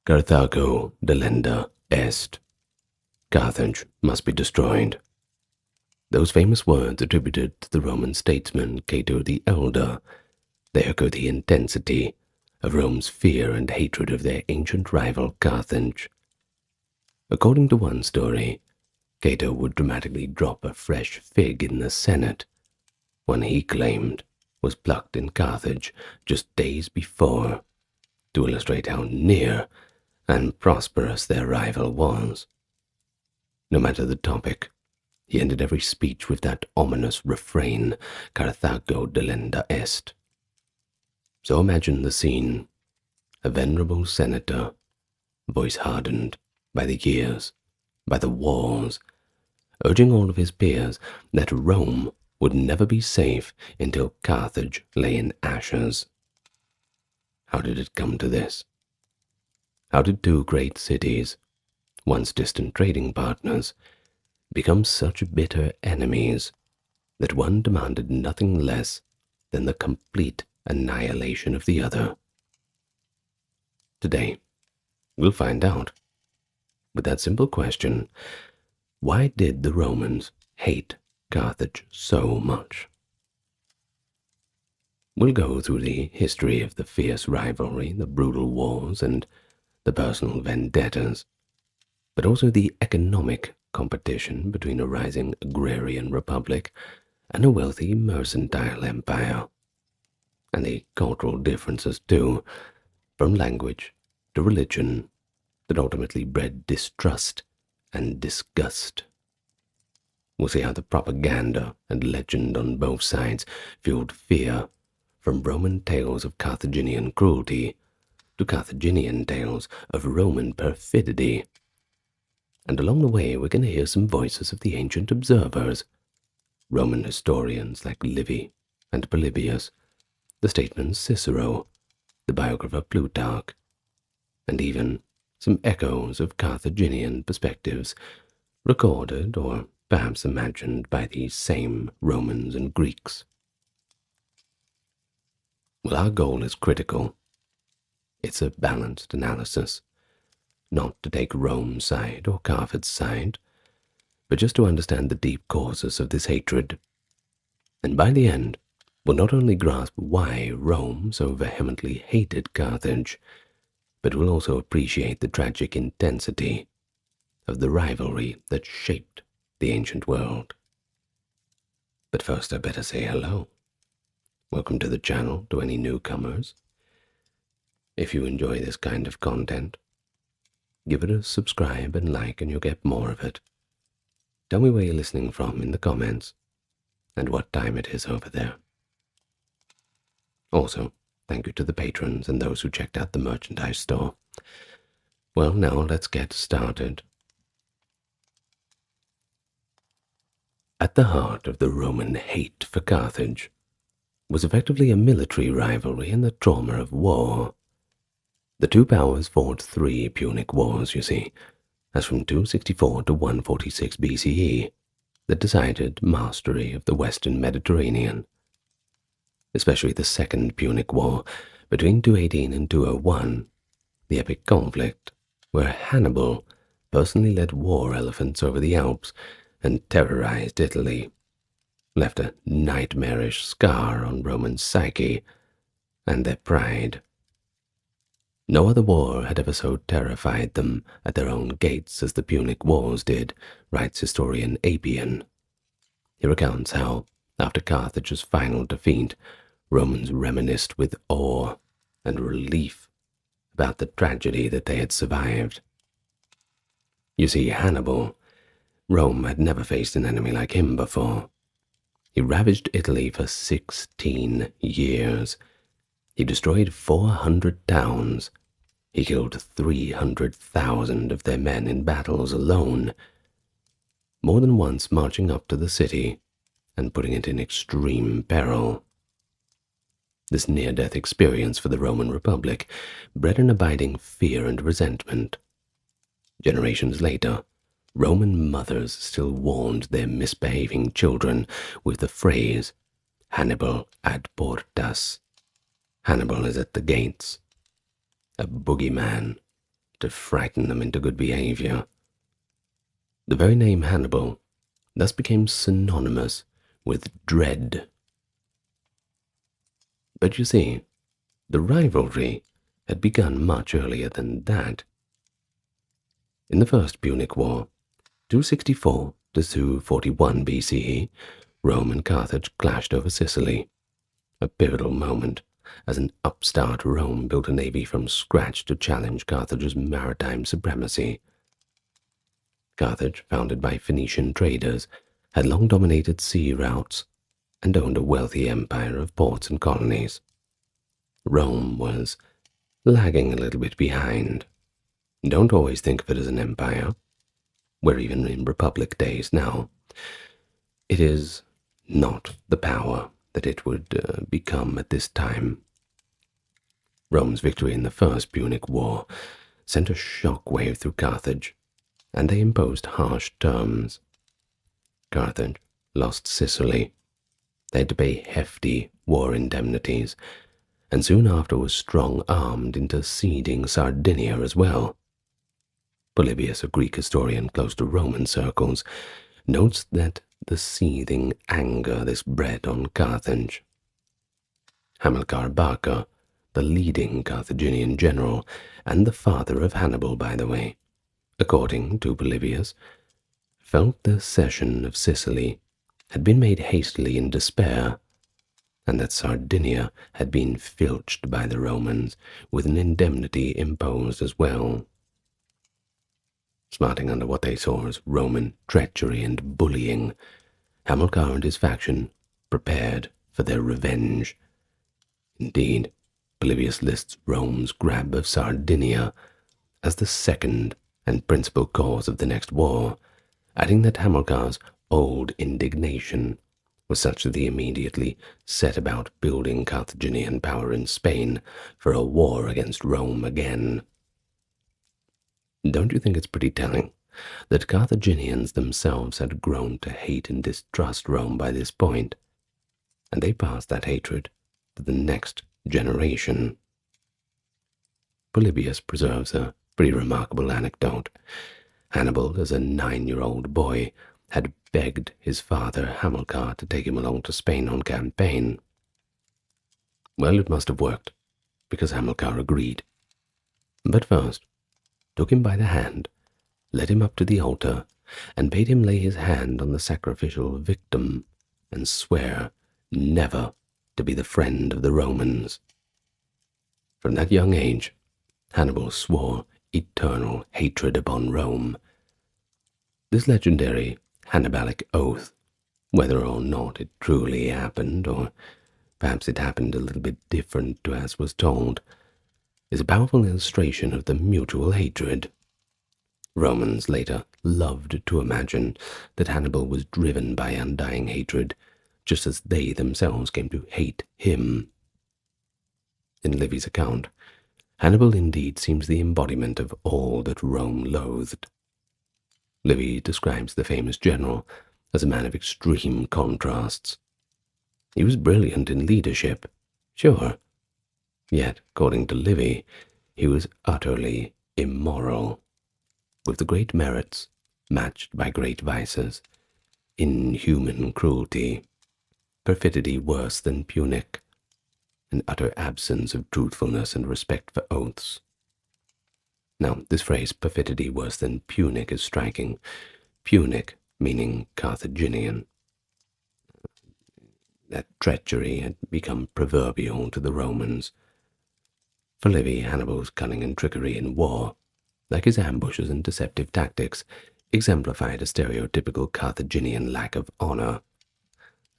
Carthago delenda est. Carthage must be destroyed. Those famous words attributed to the Roman statesman Cato the Elder, they echo the intensity of Rome's fear and hatred of their ancient rival Carthage. According to one story, Cato would dramatically drop a fresh fig in the Senate, one he claimed was plucked in Carthage just days before, to illustrate how near and prosperous their rival was. No matter the topic, he ended every speech with that ominous refrain, Carthago delenda est. So imagine the scene: a venerable senator, voice hardened by the years, by the wars, urging all of his peers that Rome would never be safe until Carthage lay in ashes. How did it come to this? How did two great cities, once distant trading partners, become such bitter enemies that one demanded nothing less than the complete annihilation of the other? Today, we'll find out. With that simple question, why did the Romans hate Carthage so much? We'll go through the history of the fierce rivalry, the brutal wars, and the personal vendettas, but also the economic competition between a rising agrarian republic and a wealthy mercantile empire, and the cultural differences too, from language to religion, that ultimately bred distrust and disgust. We'll see how the propaganda and legend on both sides fueled fear, from Roman tales of Carthaginian cruelty to Carthaginian tales of Roman perfidy. And along the way, we're going to hear some voices of the ancient observers, Roman historians like Livy and Polybius, the statesman Cicero, the biographer Plutarch, and even some echoes of Carthaginian perspectives, recorded or perhaps imagined by these same Romans and Greeks. Well, our goal is critical. It's a balanced analysis, not to take Rome's side or Carthage's side, but just to understand the deep causes of this hatred. And by the end, we'll not only grasp why Rome so vehemently hated Carthage, but we'll also appreciate the tragic intensity of the rivalry that shaped the ancient world. But first, I better say hello. Welcome to the channel to any newcomers. If you enjoy this kind of content, give it a subscribe and like and you'll get more of it. Tell me where you're listening from in the comments and what time it is over there. Also, thank you to the patrons and those who checked out the merchandise store. Well, now let's get started. At the heart of the Roman hate for Carthage was effectively a military rivalry and the trauma of war. The two powers fought 3 Punic Wars, you see, as from 264 to 146 BCE, that decided mastery of the Western Mediterranean. Especially the Second Punic War, between 218 and 201, the epic conflict, where Hannibal personally led war elephants over the Alps and terrorized Italy, left a nightmarish scar on Roman psyche and their pride. No other war had ever so terrified them at their own gates as the Punic Wars did, writes historian Appian. He recounts how, after Carthage's final defeat, Romans reminisced with awe and relief about the tragedy that they had survived. You see, Hannibal, Rome had never faced an enemy like him before. He ravaged Italy for 16 years. He destroyed 400 towns. He killed 300,000 of their men in battles alone, more than once marching up to the city and putting it in extreme peril. This near-death experience for the Roman Republic bred an abiding fear and resentment. Generations later, Roman mothers still warned their misbehaving children with the phrase, Hannibal ad portas. Hannibal is at the gates. A boogeyman, to frighten them into good behavior. The very name Hannibal thus became synonymous with dread. But you see, the rivalry had begun much earlier than that. In the First Punic War, 264 to 241 BCE, Rome and Carthage clashed over Sicily, a pivotal moment as an upstart Rome built a navy from scratch to challenge Carthage's maritime supremacy. Carthage, founded by Phoenician traders, had long dominated sea routes and owned a wealthy empire of ports and colonies. Rome was lagging a little bit behind. Don't always think of it as an empire. We're even in Republic days now. It is not the power that it would become at this time. Rome's victory in the First Punic War sent a shockwave through Carthage, and they imposed harsh terms. Carthage lost Sicily. They had to pay hefty war indemnities, and soon after was strong-armed into ceding Sardinia as well. Polybius, a Greek historian close to Roman circles, notes that the seething anger this bred on Carthage. Hamilcar Barca, the leading Carthaginian general, and the father of Hannibal, by the way, according to Polybius, felt the cession of Sicily had been made hastily in despair, and that Sardinia had been filched by the Romans, with an indemnity imposed as well. Smarting under what they saw as Roman treachery and bullying, Hamilcar and his faction prepared for their revenge. Indeed, Polybius lists Rome's grab of Sardinia as the second and principal cause of the next war, adding that Hamilcar's old indignation was such that he immediately set about building Carthaginian power in Spain for a war against Rome again. Don't you think it's pretty telling that Carthaginians themselves had grown to hate and distrust Rome by this point, and they passed that hatred to the next generation? Polybius preserves a pretty remarkable anecdote. Hannibal, as a 9-year-old boy, had begged his father Hamilcar to take him along to Spain on campaign. Well, it must have worked, because Hamilcar agreed. But first, took him by the hand, led him up to the altar, and bade him lay his hand on the sacrificial victim and swear never to be the friend of the Romans. From that young age, Hannibal swore eternal hatred upon Rome. This legendary Hannibalic oath, whether or not it truly happened, or perhaps it happened a little bit different to as was told, is a powerful illustration of the mutual hatred. Romans later loved to imagine that Hannibal was driven by undying hatred, just as they themselves came to hate him. In Livy's account, Hannibal indeed seems the embodiment of all that Rome loathed. Livy describes the famous general as a man of extreme contrasts. He was brilliant in leadership, sure, yet, according to Livy, he was utterly immoral, with the great merits matched by great vices, inhuman cruelty, perfidy worse than Punic, an utter absence of truthfulness and respect for oaths. Now, this phrase, perfidy worse than Punic, is striking. Punic meaning Carthaginian. That treachery had become proverbial to the Romans. For Livy, Hannibal's cunning and trickery in war, like his ambushes and deceptive tactics, exemplified a stereotypical Carthaginian lack of honor.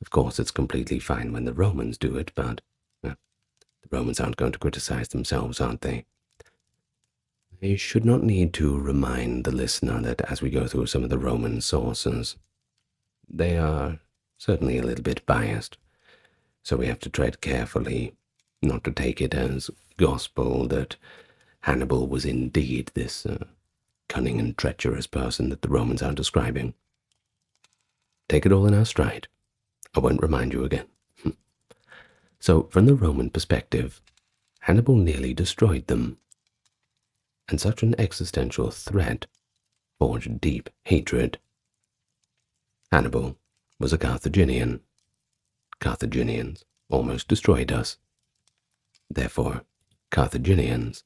Of course, it's completely fine when the Romans do it, but the Romans aren't going to criticize themselves, aren't they? I should not need to remind the listener that as we go through some of the Roman sources, they are certainly a little bit biased, so we have to tread carefully, not to take it as gospel that Hannibal was indeed this cunning and treacherous person that the Romans are describing. Take it all in our stride. I won't remind you again. So, from the Roman perspective, Hannibal nearly destroyed them. and such an existential threat forged deep hatred. Hannibal was a Carthaginian. Carthaginians almost destroyed us. Therefore, Carthaginians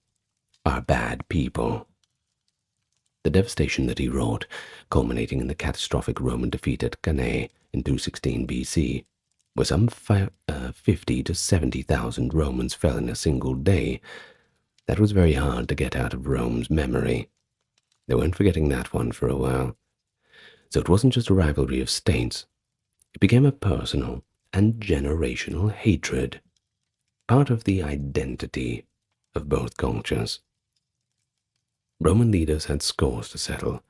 are bad people. The devastation that he wrought, culminating in the catastrophic Roman defeat at Cannae in 216 BC, where some 50 to 70,000 Romans fell in a single day, that was very hard to get out of Rome's memory. They weren't forgetting that one for a while. So it wasn't just a rivalry of states. It became a personal and generational hatred, part of the identity of both cultures. Roman leaders had scores to settle.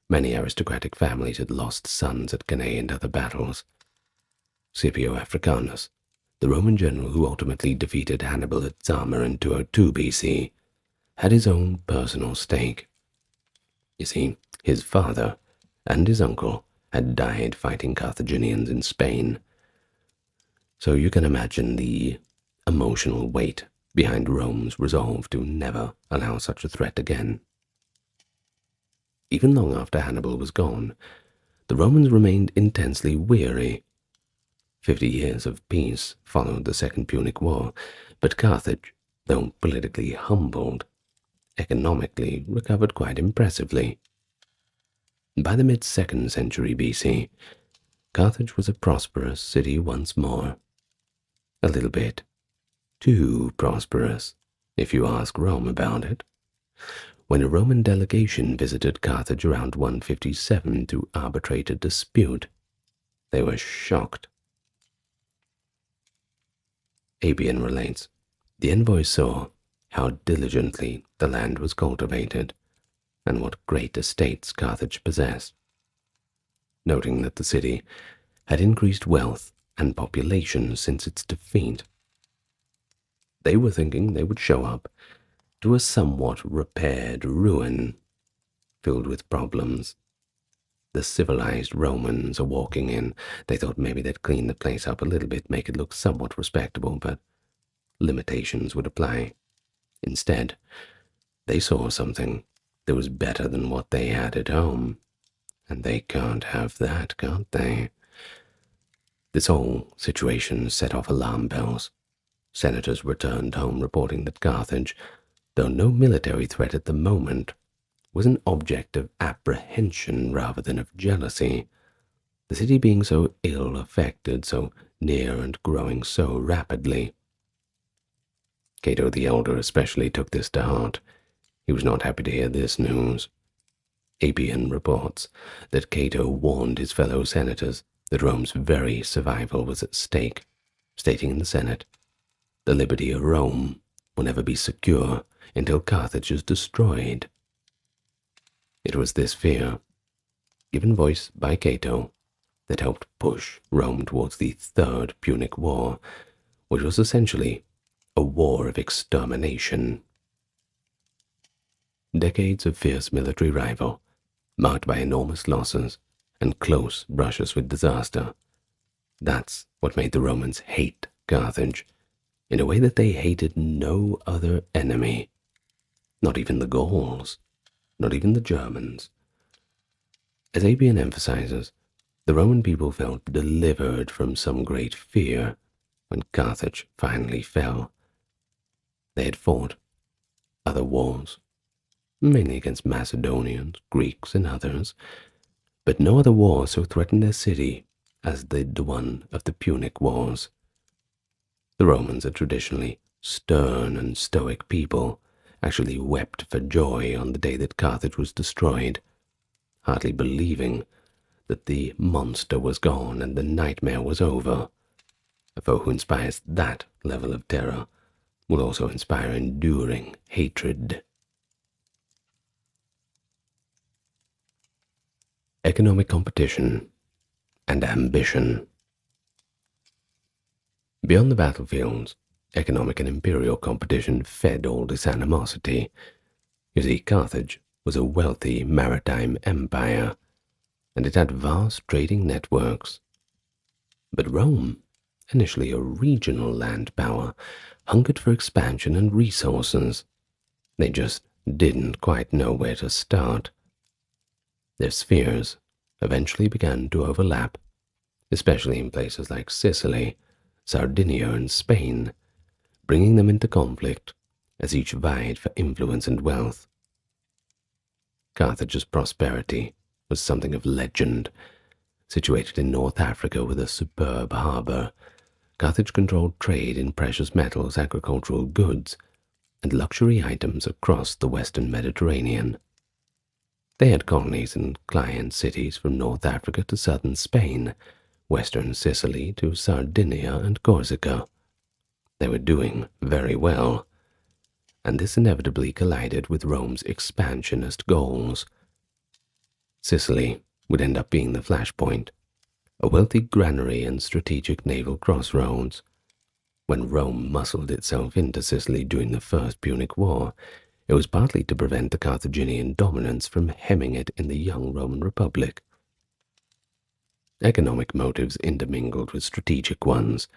Many aristocratic families had lost sons at Cannae and other battles. Scipio Africanus, the Roman general who ultimately defeated Hannibal at Zama in 202 BC, had his own personal stake. You see, his father and his uncle had died fighting Carthaginians in Spain. So you can imagine the emotional weight behind Rome's resolve to never allow such a threat again. Even long after Hannibal was gone, the Romans remained intensely weary. 50 years of peace followed the Second Punic War, but Carthage, though politically humbled, economically recovered quite impressively. By the mid-2nd century BC, Carthage was a prosperous city once more. A little bit too prosperous, if you ask Rome about it. When a Roman delegation visited Carthage around 157 to arbitrate a dispute, they were shocked. Appian relates, the envoy saw how diligently the land was cultivated, and what great estates Carthage possessed, noting that the city had increased wealth and population since its defeat. They were thinking they would show up to a somewhat repaired ruin, filled with problems. The civilized Romans are walking in. They thought maybe they'd clean the place up a little bit, make it look somewhat respectable, but limitations would apply. Instead, they saw something that was better than what they had at home. And they can't have that, can't they? This whole situation set off alarm bells. Senators returned home reporting that Carthage, though no military threat at the moment, was an object of apprehension rather than of jealousy, the city being so ill affected, so near and growing so rapidly. Cato the Elder especially took this to heart. He was not happy to hear this news. Appian reports that Cato warned his fellow senators that Rome's very survival was at stake, stating in the Senate, the liberty of Rome will never be secure until Carthage is destroyed. It was this fear, given voice by Cato, that helped push Rome towards the Third Punic War, which was essentially a war of extermination. Decades of fierce military rival, marked by enormous losses and close brushes with disaster. That's what made the Romans hate Carthage in a way that they hated no other enemy, not even the Gauls, not even the Germans. As Appian emphasizes, the Roman people felt delivered from some great fear when Carthage finally fell. They had fought other wars, mainly against Macedonians, Greeks, and others, but no other war so threatened their city as did the one of the Punic Wars. The Romans, a traditionally stern and stoic people, actually wept for joy on the day that Carthage was destroyed, hardly believing that the monster was gone and the nightmare was over. A foe who inspires that level of terror will also inspire enduring hatred. Economic competition and ambition. Beyond the battlefields, economic and imperial competition fed all this animosity. You see, Carthage was a wealthy maritime empire, and it had vast trading networks. But Rome, initially a regional land power, hungered for expansion and resources. They just didn't quite know where to start. Their spheres eventually began to overlap, especially in places like Sicily, Sardinia, and Spain, bringing them into conflict as each vied for influence and wealth. Carthage's prosperity was something of legend. Situated in North Africa with a superb harbor, Carthage controlled trade in precious metals, agricultural goods, and luxury items across the western Mediterranean. They had colonies and client cities from North Africa to southern Spain, western Sicily to Sardinia and Corsica. They were doing very well, and this inevitably collided with Rome's expansionist goals. Sicily would end up being the flashpoint, a wealthy granary and strategic naval crossroads. When Rome muscled itself into Sicily during the First Punic War, it was partly to prevent the Carthaginian dominance from hemming it in the young Roman Republic. Economic motives intermingled with strategic ones.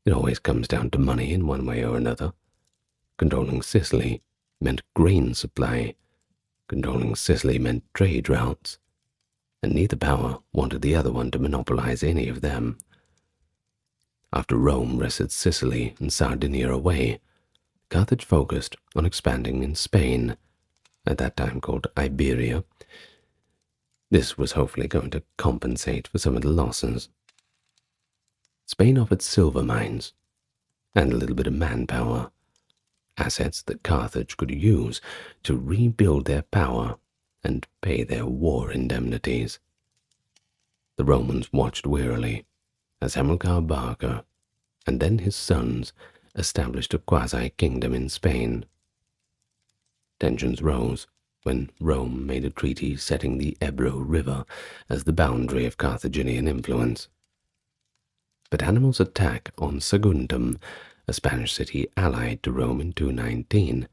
It always comes down to money in one way or another. Controlling Sicily meant grain supply. Controlling Sicily meant trade routes. And neither power wanted the other one to monopolize any of them. After Rome wrested Sicily and Sardinia away, Carthage focused on expanding in Spain, at that time called Iberia. This was hopefully going to compensate for some of the losses. Spain offered silver mines and a little bit of manpower, assets that Carthage could use to rebuild their power and pay their war indemnities. The Romans watched wearily as Hamilcar Barca and then his sons established a quasi-kingdom in Spain. Tensions rose when Rome made a treaty setting the Ebro River as the boundary of Carthaginian influence. But Hannibal's attack on Saguntum, a Spanish city allied to Rome in 219,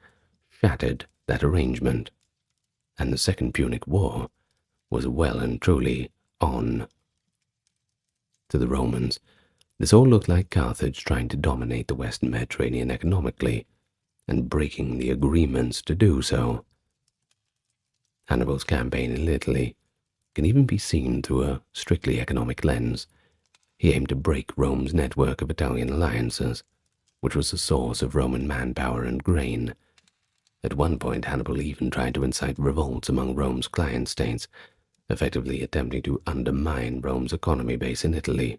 shattered that arrangement, and the Second Punic War was well and truly on. To the Romans, this all looked like Carthage trying to dominate the Western Mediterranean economically and breaking the agreements to do so. Hannibal's campaign in Italy can even be seen through a strictly economic lens. He aimed to break Rome's network of Italian alliances, which was the source of Roman manpower and grain. At one point, Hannibal even tried to incite revolts among Rome's client states, effectively attempting to undermine Rome's economy base in Italy.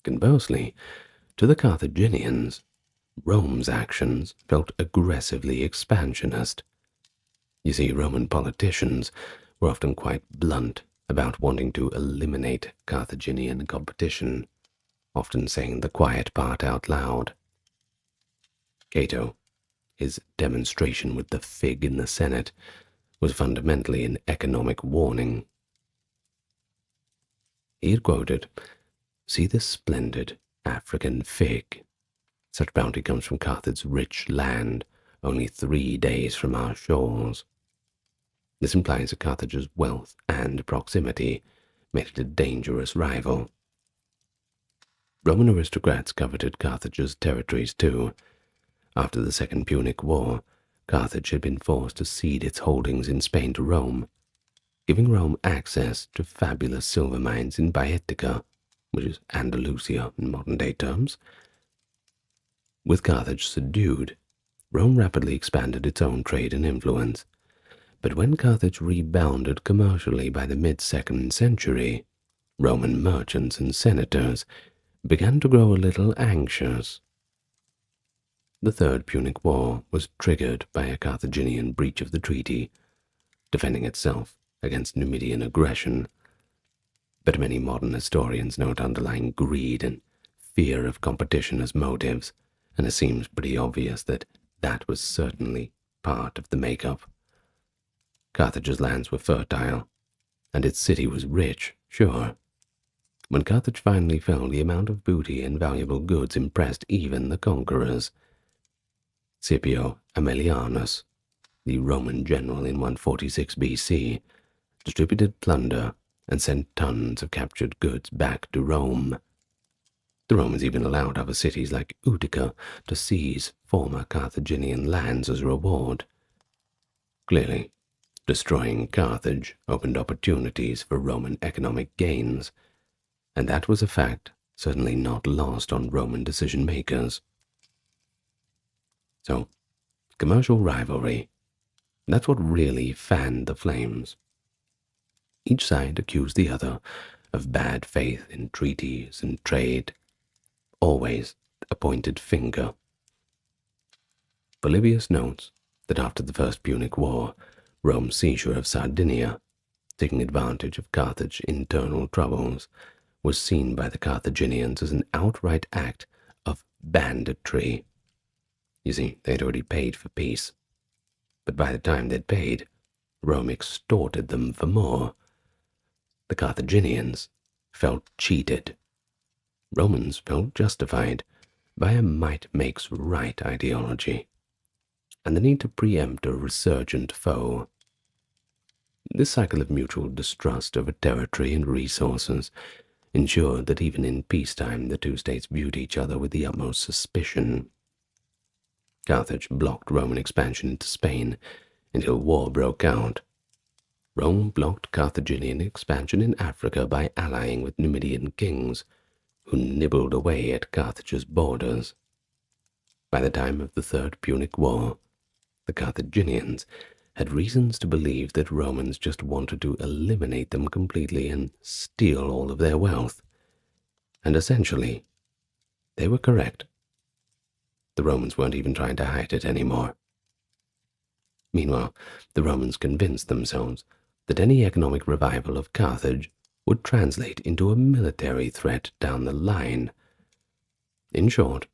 Conversely, to the Carthaginians, Rome's actions felt aggressively expansionist. You see, Roman politicians were often quite blunt about wanting to eliminate Carthaginian competition, often saying the quiet part out loud. Cato, his demonstration with the fig in the Senate, was fundamentally an economic warning. He had quoted, "See this splendid African fig. Such bounty comes from Carthage's rich land, only 3 days from our shores." This implies that Carthage's wealth and proximity made it a dangerous rival. Roman aristocrats coveted Carthage's territories too. After the Second Punic War, Carthage had been forced to cede its holdings in Spain to Rome, giving Rome access to fabulous silver mines in Baetica, which is Andalusia in modern-day terms. With Carthage subdued, Rome rapidly expanded its own trade and influence. But when Carthage rebounded commercially by the mid-2nd century, Roman merchants and senators began to grow a little anxious. The Third Punic War was triggered by a Carthaginian breach of the treaty, defending itself against Numidian aggression. But many modern historians note underlying greed and fear of competition as motives, and it seems pretty obvious that that was certainly part of the makeup. Carthage's lands were fertile, and its city was rich, sure. When Carthage finally fell, the amount of booty and valuable goods impressed even the conquerors. Scipio Africanus, the Roman general in 146 BC, distributed plunder and sent tons of captured goods back to Rome. The Romans even allowed other cities like Utica to seize former Carthaginian lands as a reward. Clearly, destroying Carthage opened opportunities for Roman economic gains, and that was a fact certainly not lost on Roman decision-makers. So, commercial rivalry, that's what really fanned the flames. Each side accused the other of bad faith in treaties and trade, always a pointed finger. Polybius notes that after the First Punic War, Rome's seizure of Sardinia, taking advantage of Carthage's internal troubles, was seen by the Carthaginians as an outright act of banditry. You see, they'd already paid for peace, but by the time they'd paid, Rome extorted them for more. The Carthaginians felt cheated. Romans felt justified by a might makes right ideology, and the need to preempt a resurgent foe. This cycle of mutual distrust over territory and resources ensured that even in peacetime the two states viewed each other with the utmost suspicion. Carthage blocked Roman expansion into Spain until war broke out. Rome blocked Carthaginian expansion in Africa by allying with Numidian kings, who nibbled away at Carthage's borders. By the time of the Third Punic War, the Carthaginians had reasons to believe that Romans just wanted to eliminate them completely and steal all of their wealth. And essentially, they were correct. The Romans weren't even trying to hide it anymore. Meanwhile, the Romans convinced themselves that any economic revival of Carthage would translate into a military threat down the line. In short,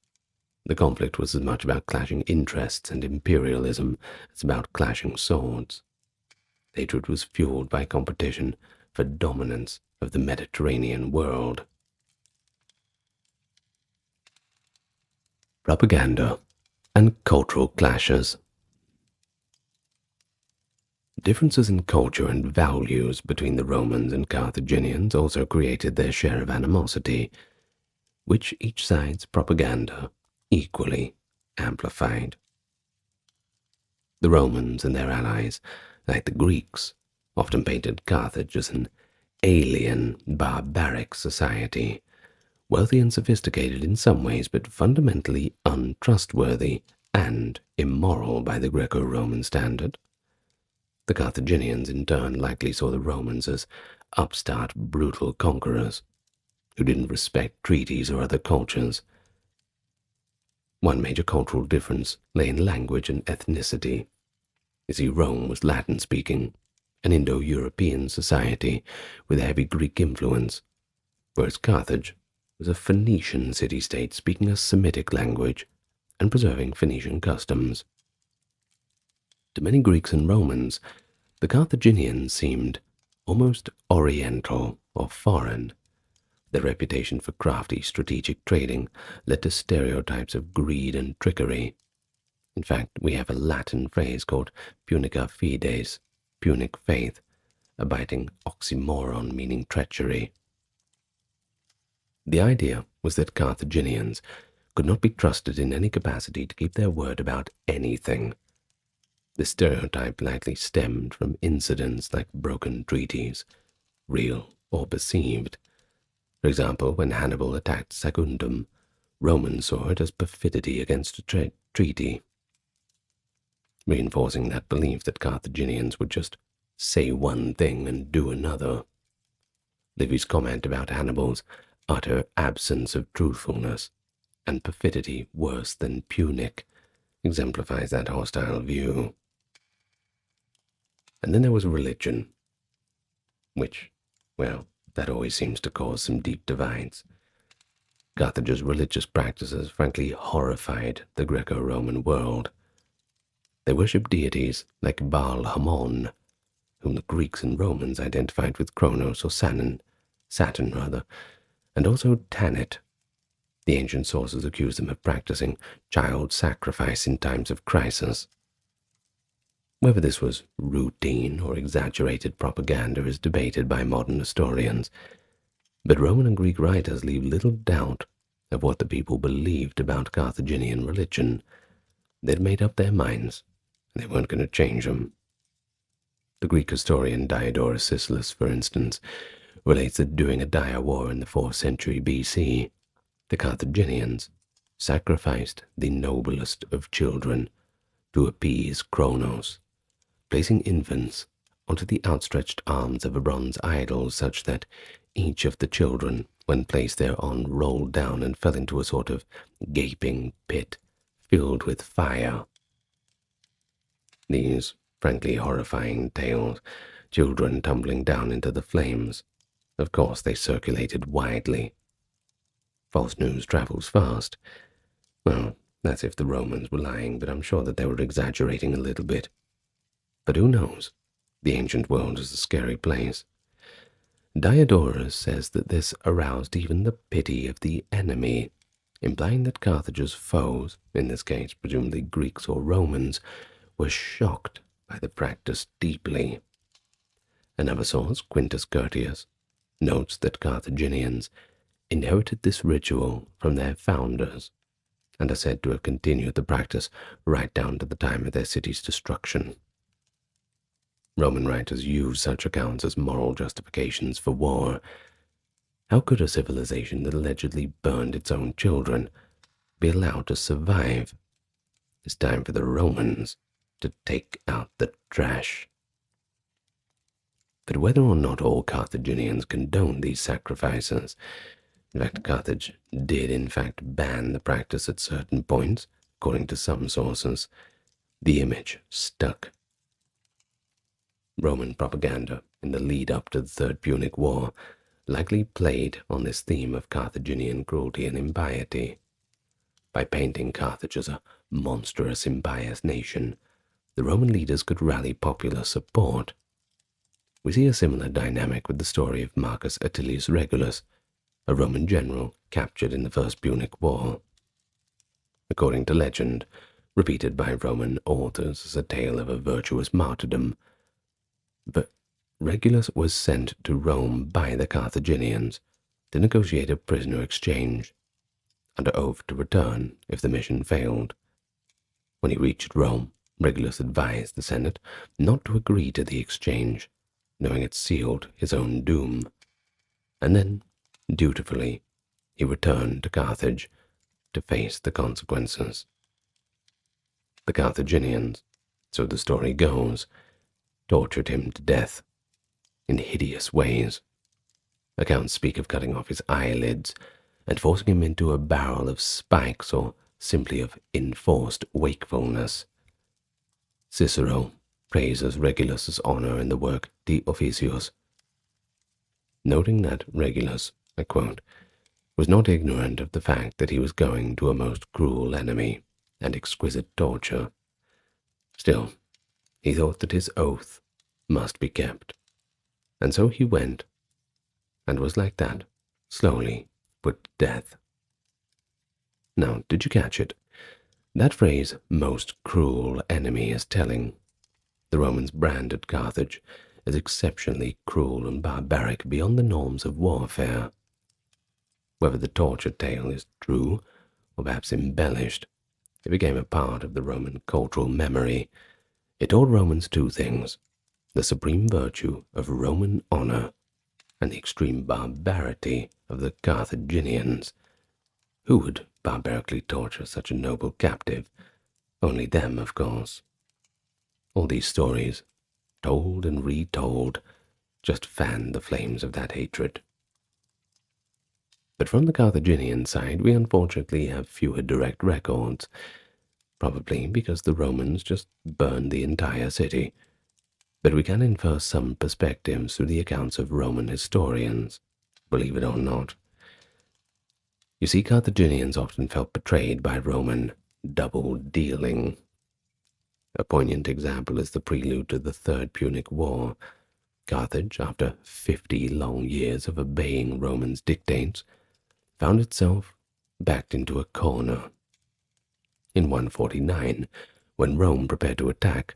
the conflict was as much about clashing interests and imperialism as about clashing swords. Hatred was fueled by competition for dominance of the Mediterranean world. Propaganda and cultural clashes. Differences in culture and values between the Romans and Carthaginians also created their share of animosity, which each side's propaganda equally amplified. The Romans and their allies, like the Greeks, often painted Carthage as an alien, barbaric society, wealthy and sophisticated in some ways, but fundamentally untrustworthy and immoral by the Greco-Roman standard. The Carthaginians, in turn, likely saw the Romans as upstart, brutal conquerors who didn't respect treaties or other cultures. One major cultural difference lay in language and ethnicity. You see, Rome was Latin-speaking, an Indo-European society with a heavy Greek influence, whereas Carthage was a Phoenician city-state speaking a Semitic language and preserving Phoenician customs. To many Greeks and Romans, the Carthaginians seemed almost oriental or foreign. Their reputation for crafty, strategic trading led to stereotypes of greed and trickery. In fact, we have a Latin phrase called punica fides, Punic faith, a biting oxymoron meaning treachery. The idea was that Carthaginians could not be trusted in any capacity to keep their word about anything. The stereotype likely stemmed from incidents like broken treaties, real or perceived. For example, when Hannibal attacked Saguntum, Romans saw it as perfidy against a treaty, reinforcing that belief that Carthaginians would just say one thing and do another. Livy's comment about Hannibal's utter absence of truthfulness and perfidy worse than Punic exemplifies that hostile view. And then there was religion, which, well, that always seems to cause some deep divides. Carthage's religious practices frankly horrified the Greco-Roman world. They worshipped deities like Baal Hamon, whom the Greeks and Romans identified with Kronos or Saturn, and also Tanit. The ancient sources accuse them of practicing child sacrifice in times of crisis. Whether this was routine or exaggerated propaganda is debated by modern historians, but Roman and Greek writers leave little doubt of what the people believed about Carthaginian religion. They'd made up their minds, and they weren't going to change them. The Greek historian Diodorus Siculus, for instance, relates that during a dire war in the 4th century BC, the Carthaginians sacrificed the noblest of children to appease Kronos, placing infants onto the outstretched arms of a bronze idol such that each of the children, when placed thereon, rolled down and fell into a sort of gaping pit filled with fire. These frankly horrifying tales, children tumbling down into the flames, of course they circulated widely. False news travels fast. Well, that's if the Romans were lying, but I'm sure that they were exaggerating a little bit. But who knows? The ancient world is a scary place. Diodorus says that this aroused even the pity of the enemy, implying that Carthage's foes, in this case presumably Greeks or Romans, were shocked by the practice deeply. Another source, Quintus Curtius, notes that Carthaginians inherited this ritual from their founders and are said to have continued the practice right down to the time of their city's destruction. Roman writers use such accounts as moral justifications for war. How could a civilization that allegedly burned its own children be allowed to survive? It's time for the Romans to take out the trash. But whether or not all Carthaginians condoned these sacrifices, in fact, Carthage did in fact ban the practice at certain points, according to some sources, the image stuck. Roman propaganda in the lead-up to the Third Punic War likely played on this theme of Carthaginian cruelty and impiety. By painting Carthage as a monstrous, impious nation, the Roman leaders could rally popular support. We see a similar dynamic with the story of Marcus Atilius Regulus, a Roman general captured in the First Punic War. According to legend, repeated by Roman authors as a tale of a virtuous martyrdom, but Regulus was sent to Rome by the Carthaginians to negotiate a prisoner exchange, under oath to return if the mission failed. When he reached Rome, Regulus advised the Senate not to agree to the exchange, knowing it sealed his own doom. And then, dutifully, he returned to Carthage to face the consequences. The Carthaginians, so the story goes, tortured him to death in hideous ways. Accounts speak of cutting off his eyelids and forcing him into a barrel of spikes, or simply of enforced wakefulness. Cicero praises Regulus's honor in the work De Officios, noting that Regulus, I quote, was not ignorant of the fact that he was going to a most cruel enemy and exquisite torture. Still, he thought that his oath must be kept, and so he went, and was like that, slowly put to death. Now, did you catch it? That phrase, most cruel enemy, is telling. The Romans branded Carthage as exceptionally cruel and barbaric beyond the norms of warfare. Whether the torture tale is true, or perhaps embellished, it became a part of the Roman cultural memory. It taught Romans two things: the supreme virtue of Roman honor and the extreme barbarity of the Carthaginians. Who would barbarically torture such a noble captive? Only them, of course. All these stories, told and retold, just fanned the flames of that hatred. But from the Carthaginian side, we unfortunately have fewer direct records, probably because the Romans just burned the entire city. But we can infer some perspectives through the accounts of Roman historians, believe it or not. You see, Carthaginians often felt betrayed by Roman double-dealing. A poignant example is the prelude to the Third Punic War. Carthage, after 50 long years of obeying Romans' dictates, found itself backed into a corner. In 149, when Rome prepared to attack,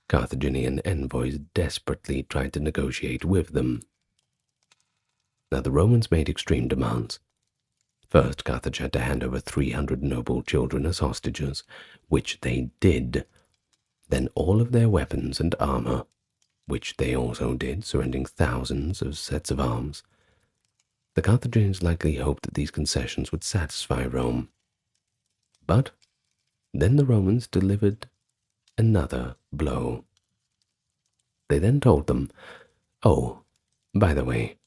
Carthaginian envoys desperately tried to negotiate with them. Now the Romans made extreme demands. First, Carthage had to hand over 300 noble children as hostages, which they did. Then all of their weapons and armor, which they also did, surrendering thousands of sets of arms. The Carthaginians likely hoped that these concessions would satisfy Rome. But then the Romans delivered another blow. They then told them, "Oh, by the way,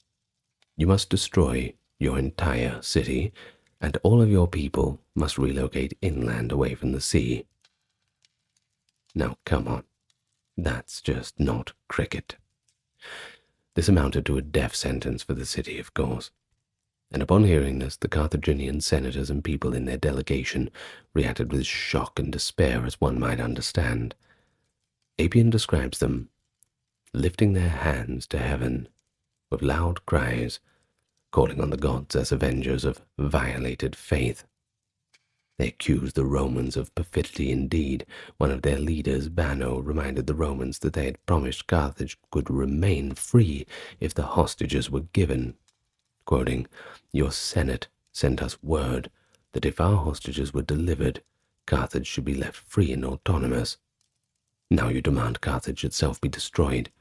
you must destroy your entire city, and all of your people must relocate inland away from the sea." Now, come on. That's just not cricket. This amounted to a death sentence for the city, of course. And upon hearing this, the Carthaginian senators and people in their delegation reacted with shock and despair, as one might understand. Appian describes them lifting their hands to heaven with loud cries, calling on the gods as avengers of violated faith. They accused the Romans of perfidy indeed. One of their leaders, Bano, reminded the Romans that they had promised Carthage could remain free if the hostages were given, quoting, "Your Senate sent us word that if our hostages were delivered, Carthage should be left free and autonomous. Now you demand Carthage itself be destroyed.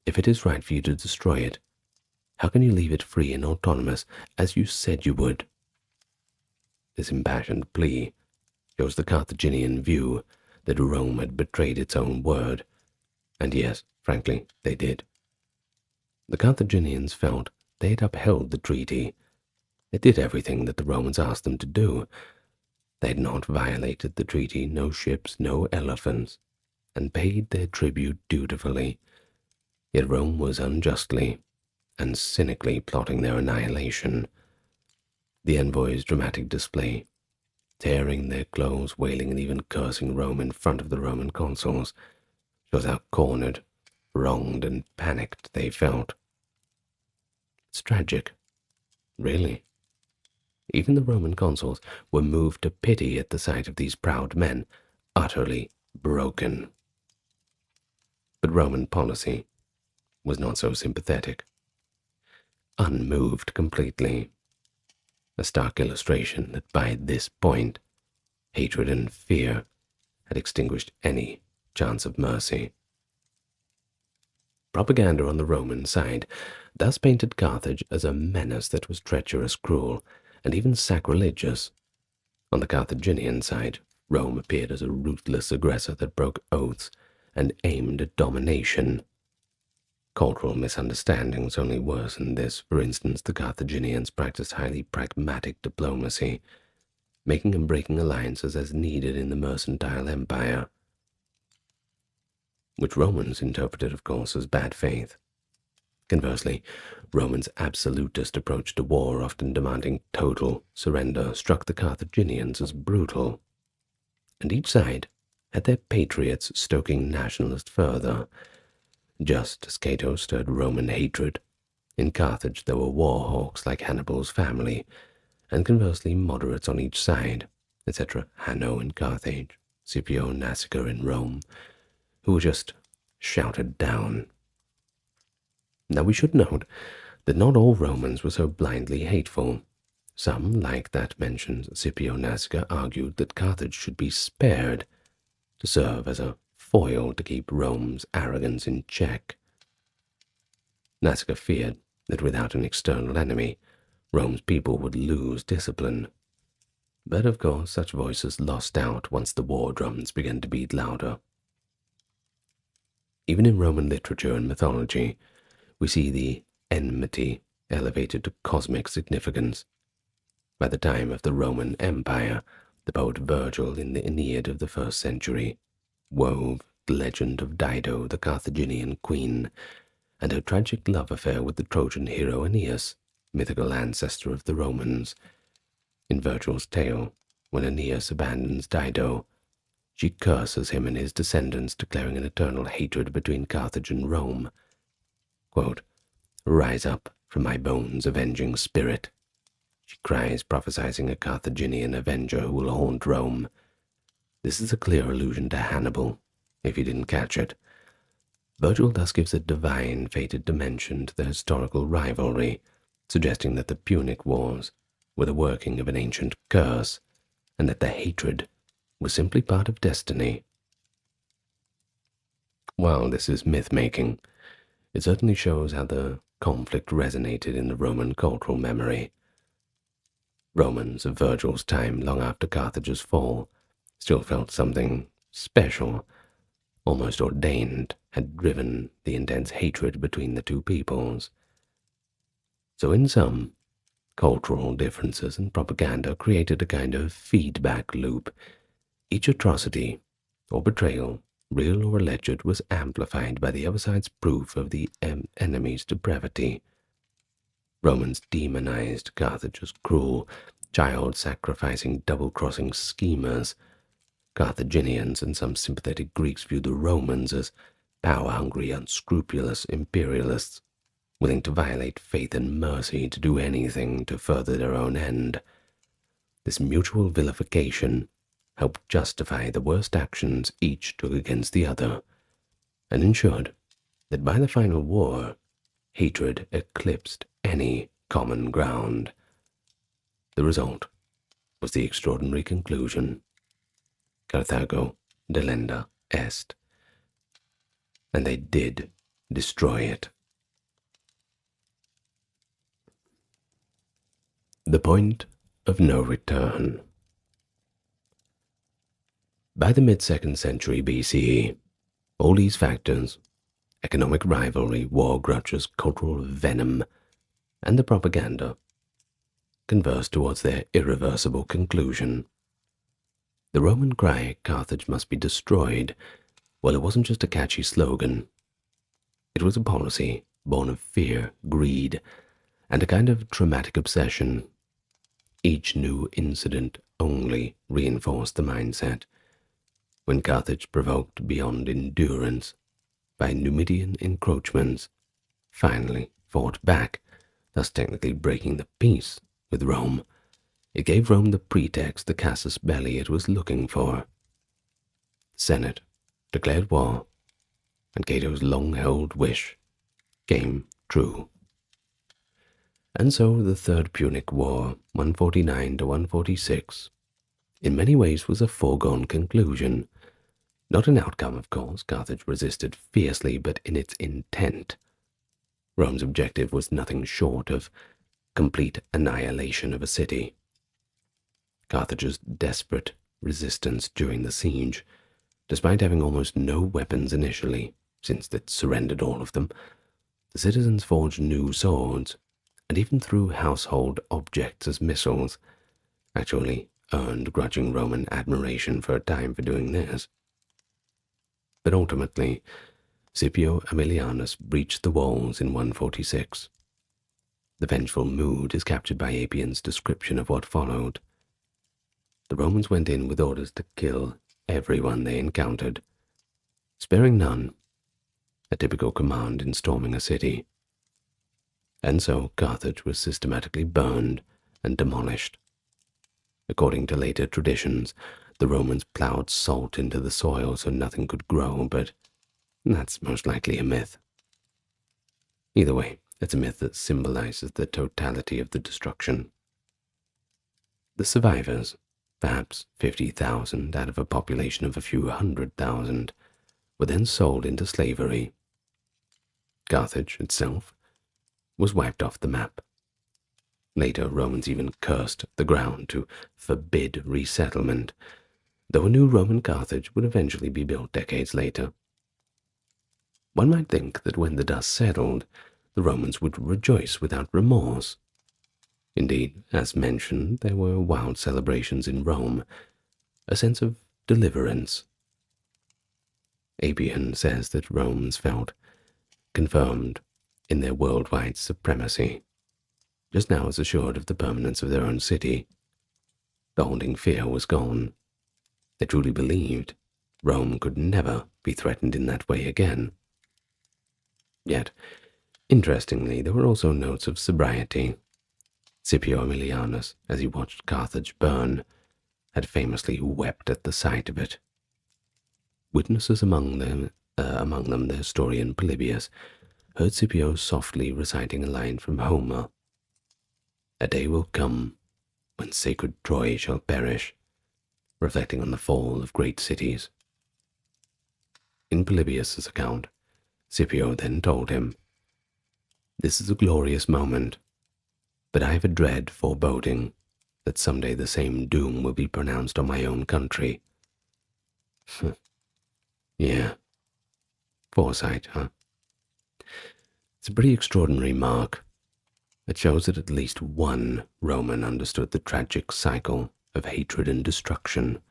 If it is right for you to destroy it, how can you leave it free and autonomous as you said you would?" This impassioned plea shows the Carthaginian view that Rome had betrayed its own word, and yes, frankly, they did. The Carthaginians felt they had upheld the treaty. They did everything that the Romans asked them to do. They had not violated the treaty, no ships, no elephants, and paid their tribute dutifully. Yet Rome was unjustly and cynically plotting their annihilation. The envoys' dramatic display, tearing their clothes, wailing, and even cursing Rome in front of the Roman consuls, shows how cornered, wronged, and panicked they felt. It's tragic, really. Even the Roman consuls were moved to pity at the sight of these proud men, utterly broken. But Roman policy was not so sympathetic. Unmoved completely. A stark illustration that by this point, hatred and fear had extinguished any chance of mercy. Propaganda on the Roman side thus painted Carthage as a menace that was treacherous, cruel, and even sacrilegious. On the Carthaginian side, Rome appeared as a ruthless aggressor that broke oaths and aimed at domination. Cultural misunderstandings only worsened this. For instance, the Carthaginians practiced highly pragmatic diplomacy, making and breaking alliances as needed in the mercantile empire, which Romans interpreted, of course, as bad faith. Conversely, Romans' absolutist approach to war, often demanding total surrender, struck the Carthaginians as brutal. And each side had their patriots stoking nationalist fervor. Just as Cato stirred Roman hatred, in Carthage there were war hawks like Hannibal's family, and conversely moderates on each side, etc. Hanno in Carthage, Scipio Nasica in Rome, who were just shouted down. Now we should note that not all Romans were so blindly hateful. Some, like that mentioned Scipio Nasica, argued that Carthage should be spared to serve as a foil to keep Rome's arrogance in check. Nasica feared that without an external enemy, Rome's people would lose discipline. But of course, such voices lost out once the war drums began to beat louder. Even in Roman literature and mythology, we see the enmity elevated to cosmic significance. By the time of the Roman Empire, the poet Virgil in the Aeneid of the 1st century wove the legend of Dido, the Carthaginian queen, and her tragic love affair with the Trojan hero Aeneas, mythical ancestor of the Romans. In Virgil's tale, when Aeneas abandons Dido, she curses him and his descendants, declaring an eternal hatred between Carthage and Rome. Quote, "Rise up from my bones, avenging spirit," she cries, prophesizing a Carthaginian avenger who will haunt Rome. This is a clear allusion to Hannibal, if you didn't catch it. Virgil thus gives a divine, fated dimension to the historical rivalry, suggesting that the Punic Wars were the working of an ancient curse, and that the hatred was simply part of destiny. While this is myth-making, it certainly shows how the conflict resonated in the Roman cultural memory. Romans of Virgil's time, long after Carthage's fall, still felt something special, almost ordained, had driven the intense hatred between the two peoples. So in sum, cultural differences and propaganda created a kind of feedback loop. Each atrocity or betrayal, real or alleged, was amplified by the other side's proof of the enemy's depravity. Romans demonized Carthage as cruel, child-sacrificing, double-crossing schemers. Carthaginians and some sympathetic Greeks viewed the Romans as power-hungry, unscrupulous imperialists, willing to violate faith and mercy to do anything to further their own end. This mutual vilification helped justify the worst actions each took against the other, and ensured that by the final war, hatred eclipsed any common ground. The result was the extraordinary conclusion: Carthago delenda est. And they did destroy it. The point of no return. By the mid-2nd century BCE, all these factors, economic rivalry, war grudges, cultural venom, and the propaganda, converged towards their irreversible conclusion. The Roman cry, Carthage must be destroyed, well, it wasn't just a catchy slogan. It was a policy born of fear, greed, and a kind of traumatic obsession. Each new incident only reinforced the mindset. When Carthage, provoked beyond endurance by Numidian encroachments, finally fought back, thus technically breaking the peace with Rome, it gave Rome the pretext, the casus belli it was looking for. The Senate declared war, and Cato's long-held wish came true. And so the Third Punic War, 149 to 146, in many ways was a foregone conclusion. Not an outcome, of course. Carthage resisted fiercely, but in its intent. Rome's objective was nothing short of complete annihilation of a city. Carthage's desperate resistance during the siege, despite having almost no weapons initially, since it surrendered all of them, the citizens forged new swords, and even threw household objects as missiles, actually earned grudging Roman admiration for a time for doing this. But ultimately, Scipio Aemilianus breached the walls in 146. The vengeful mood is captured by Appian's description of what followed. The Romans went in with orders to kill everyone they encountered, sparing none, a typical command in storming a city. And so Carthage was systematically burned and demolished. According to later traditions, the Romans plowed salt into the soil so nothing could grow, but that's most likely a myth. Either way, it's a myth that symbolizes the totality of the destruction. The survivors, perhaps 50,000 out of a population of a few 100,000, were then sold into slavery. Carthage itself was wiped off the map. Later, Romans even cursed the ground to forbid resettlement, though a new Roman Carthage would eventually be built decades later. One might think that when the dust settled, the Romans would rejoice without remorse. Indeed, as mentioned, there were wild celebrations in Rome, a sense of deliverance. Appian says that Romans felt confirmed in their worldwide supremacy, just now as assured of the permanence of their own city. The haunting fear was gone. They truly believed Rome could never be threatened in that way again. Yet, interestingly, there were also notes of sobriety. Scipio Aemilianus, as he watched Carthage burn, had famously wept at the sight of it. Witnesses among them the historian Polybius, heard Scipio softly reciting a line from Homer. A day will come when sacred Troy shall perish, reflecting on the fall of great cities. In Polybius's account, Scipio then told him, "This is a glorious moment, but I have a dread foreboding that someday the same doom will be pronounced on my own country." Yeah, foresight, huh? It's a pretty extraordinary mark. It shows that at least one Roman understood the tragic cycle of hatred and destruction.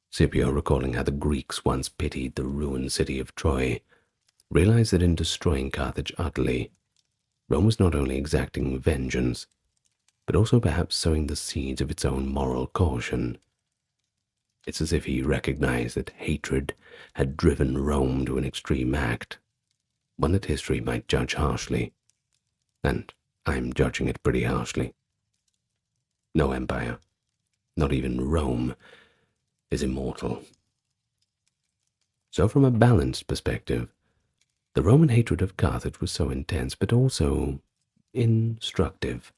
Scipio, recalling how the Greeks once pitied the ruined city of Troy, realized that in destroying Carthage utterly, Rome was not only exacting vengeance, but also perhaps sowing the seeds of its own moral caution. It's as if he recognized that hatred had driven Rome to an extreme act, one that history might judge harshly, and I'm judging it pretty harshly. No empire, not even Rome, is immortal. So from a balanced perspective, the Roman hatred of Carthage was so intense, but also instructive.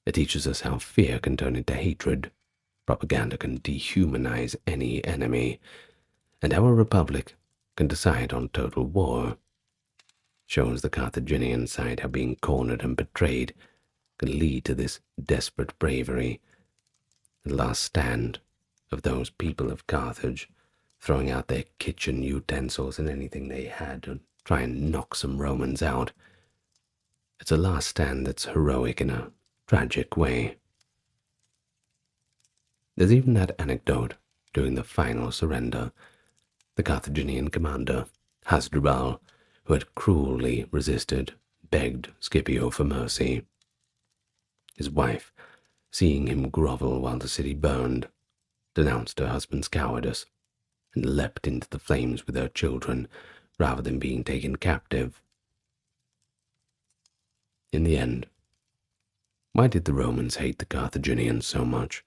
It teaches us how fear can turn into hatred, propaganda can dehumanize any enemy, and how a republic can decide on total war. Shows the Carthaginian side how being cornered and betrayed can lead to this desperate bravery, the last stand of those people of Carthage, throwing out their kitchen utensils and anything they had to try and knock some Romans out. It's a last stand that's heroic in a tragic way. There's even that anecdote during the final surrender. The Carthaginian commander, Hannibal, who had cruelly resisted, begged Scipio for mercy. His wife, seeing him grovel while the city burned, denounced her husband's cowardice and leapt into the flames with her children rather than being taken captive. In the end, why did the Romans hate the Carthaginians so much?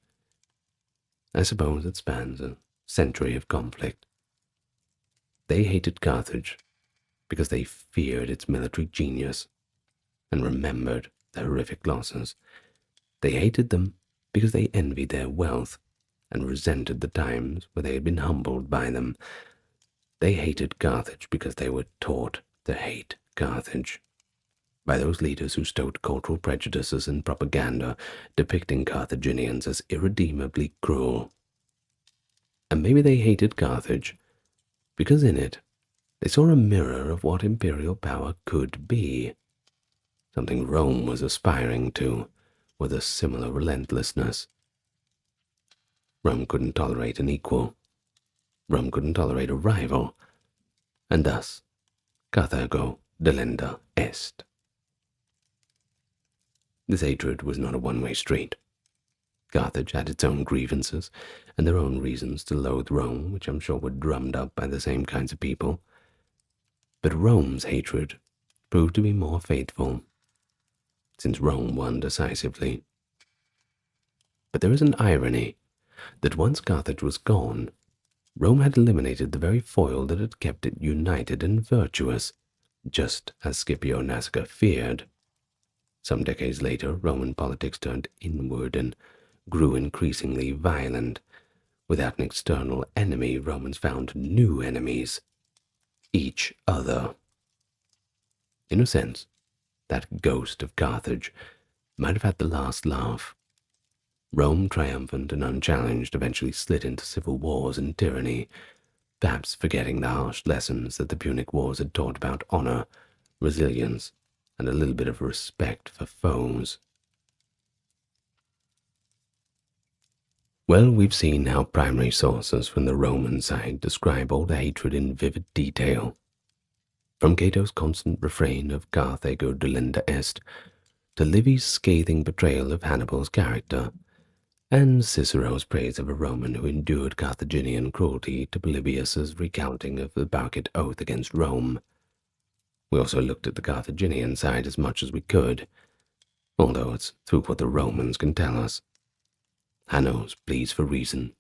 I suppose it spans a century of conflict. They hated Carthage because they feared its military genius and remembered the horrific losses. They hated them because they envied their wealth and resented the times where they had been humbled by them. They hated Carthage because they were taught to hate Carthage by those leaders who stoked cultural prejudices and propaganda, depicting Carthaginians as irredeemably cruel. And maybe they hated Carthage because in it they saw a mirror of what imperial power could be, something Rome was aspiring to with a similar relentlessness. Rome couldn't tolerate an equal. Rome couldn't tolerate a rival. And thus, Carthago delenda est. This hatred was not a one-way street. Carthage had its own grievances and their own reasons to loathe Rome, which I'm sure were drummed up by the same kinds of people. But Rome's hatred proved to be more faithful, since Rome won decisively. But there is an irony that once Carthage was gone, Rome had eliminated the very foil that had kept it united and virtuous, just as Scipio Nasica feared. Some decades later, Roman politics turned inward and grew increasingly violent. Without an external enemy, Romans found new enemies, each other. In a sense, that ghost of Carthage might have had the last laugh. Rome, triumphant and unchallenged, eventually slid into civil wars and tyranny, perhaps forgetting the harsh lessons that the Punic Wars had taught about honor, resilience, and a little bit of respect for foes. Well, we've seen how primary sources from the Roman side describe all the hatred in vivid detail. From Cato's constant refrain of Carthago delenda est, to Livy's scathing portrayal of Hannibal's character, and Cicero's praise of a Roman who endured Carthaginian cruelty, to Polybius's recounting of the Bacchic oath against Rome. We also looked at the Carthaginian side as much as we could, although it's through what the Romans can tell us. Hanno's pleas for reason,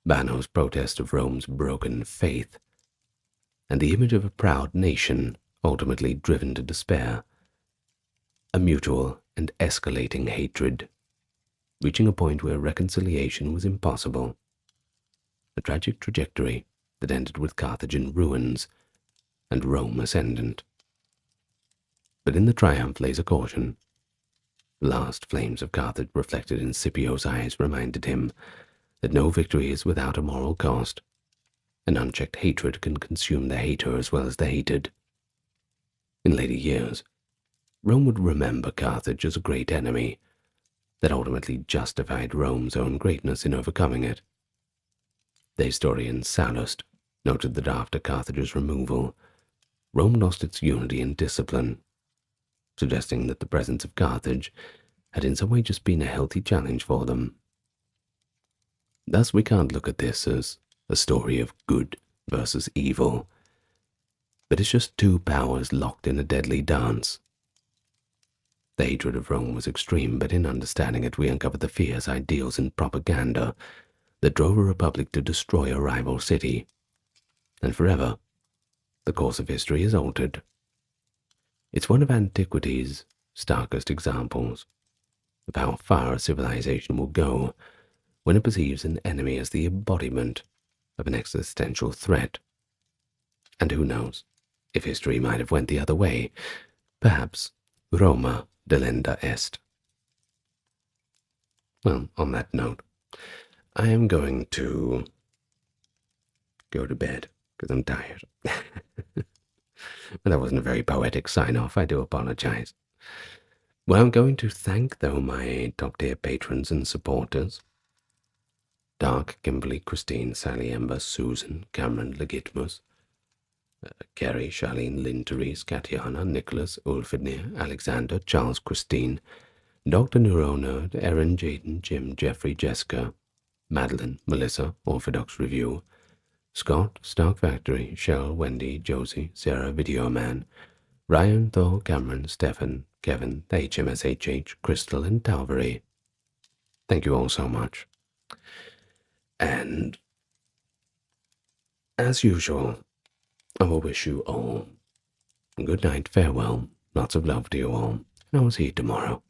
Banno's protest of Rome's broken faith, and the image of a proud nation ultimately driven to despair, a mutual and escalating hatred. reaching a point where reconciliation was impossible. A tragic trajectory that ended with Carthage in ruins and Rome ascendant. But in the triumph lays a caution. The last flames of Carthage reflected in Scipio's eyes reminded him that no victory is without a moral cost. An unchecked hatred can consume the hater as well as the hated. In later years, Rome would remember Carthage as a great enemy that ultimately justified Rome's own greatness in overcoming it. The historian Sallust noted that after Carthage's removal, Rome lost its unity and discipline, suggesting that the presence of Carthage had in some way just been a healthy challenge for them. Thus, we can't look at this as a story of good versus evil, but it's just two powers locked in a deadly dance. The hatred of Rome was extreme, but in understanding it we uncover the fierce ideals and propaganda that drove a republic to destroy a rival city. And forever, the course of history is altered. It's one of antiquity's starkest examples of how far a civilization will go when it perceives an enemy as the embodiment of an existential threat. And who knows, if history might have went the other way, perhaps Roma delenda est. Well, on that note, I am going to go to bed because I'm tired. That wasn't a very poetic sign-off, I do apologize. Well, I'm going to thank, though, my top-tier patrons and supporters. Dark, Kimberly, Christine, Sally, Ember, Susan, Cameron, Legitimus, Kerry, Charlene, Lynn, Therese, Katiana, Nicholas, Ulfidnir, Alexander, Charles, Christine, Dr. Neuronerd, Erin, Jaden, Jim, Jeffrey, Jessica, Madeline, Melissa, Orthodox Review, Scott, Stark Factory, Shell, Wendy, Josie, Sarah, Video Man, Ryan, Thor, Cameron, Stefan, Kevin, the HMSHH, Crystal, and Talvery. Thank you all so much. And, as usual, I will wish you all a good night, farewell, lots of love to you all, and I will see you tomorrow.